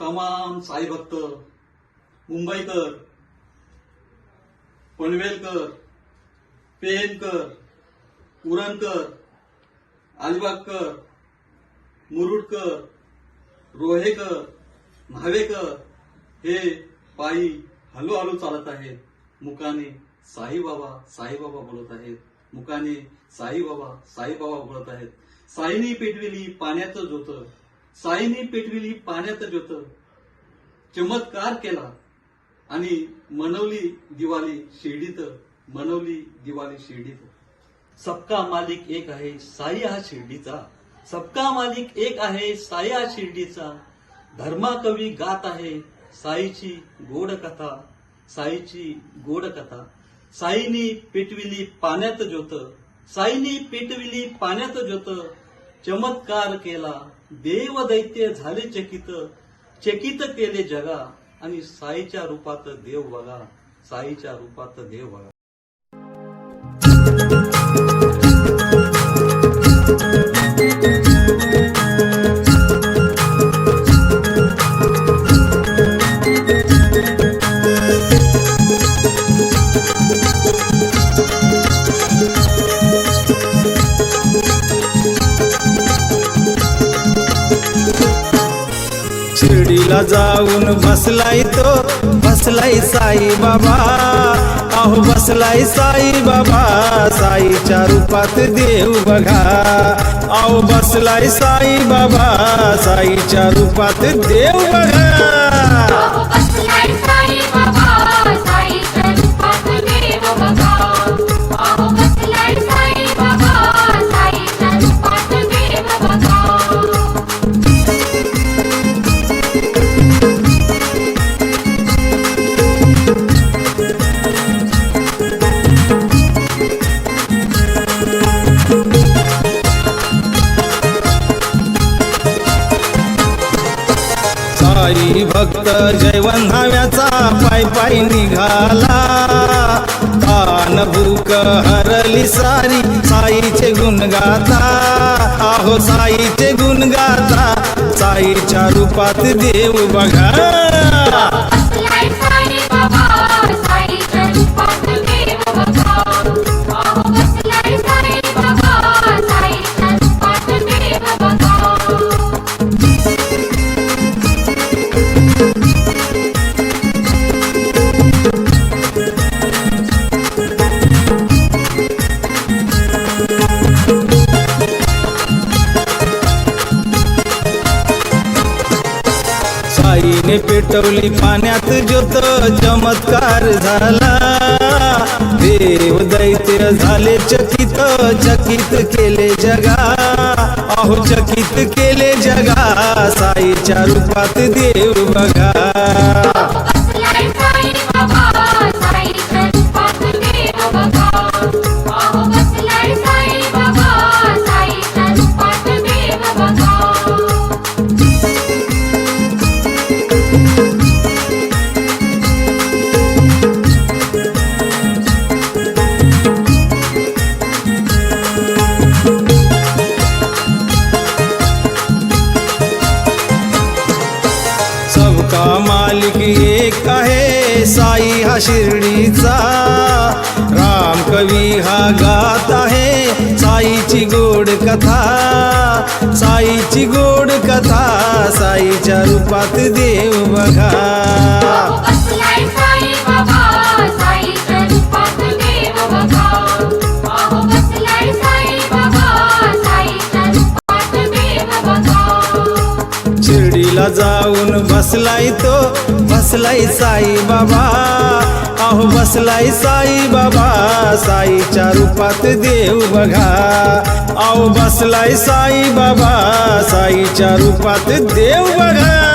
तमाम साई भक्त मुंबईकर, पनवेलकर, पेनकर, उरणकर, अलिबागकर, मुरुडकर, रोहेकर, न्हावेकर हे पायी हळूहळू चालत आहेत. मुकाने साईबाबा साईबाबा बोलत आहेत. मुकाने साईबाबा साईबाबा बोलत आहेत. साईनी पेटविली पाण्याचं ज्योत, साईनी पेटविली पाण्याचं ज्योत, चमत्कार केला आणि मनवली दिवाळी शिर्डीत, मनवली दिवाळी शिर्डीत. सबका मालिक एक आहे साई हा शिर्डीचा, सबका मालिक एक आहे साई हा शिर्डीचा. धर्माकवी गात आहे साईची गोड कथा, साईची गोड कथा. साईनी पेटविली पाण्यात ज्योत, साईनी पेटविली पाण्यात ज्योत, चमत्कार केला देव दैत्य झाले चकित, चकित केले जगा आणि साईच्या रूपात देव बघा, साईच्या रूपात देव बघा. शिर्डीला जाऊन बसलाय तो, बसलाय साई बाबा. अहो बसलाय साई बाबा, साईच्या रूपात देव बघा. अहो बसलाय साई बाबा, साईच्या रूपात देव बघा. साई भक्त जयवंधाव्याचा पाय पाय निघाला. तान भूक हरली सारी साईचे गुण गाता. अहो साईचे गुण गाता, साईच्या रूपात देव बघा. साईने पेटवली पाण्यात ज्योत, चमत्कार झाला. देव दैत्य झाले चकित, चकित केले जगा. अहो चकित केले जगा, साईच्या रूपात देव बघा. सबका मालिक एक आहे साई हा शिर्डीचा. राम कवी हा गात आहे साईची गोड कथा, साईची गोड कथा, साईच्या रूपात देव बघा. शिर्डीला जाऊन बसलाय तो, बसलाय साई बाबा. अहो बसलाय साई बाबा, साईच्या रूपात देव बघा. अहो बसलाय साई बाबा, साईच्या रूपात देव बघा.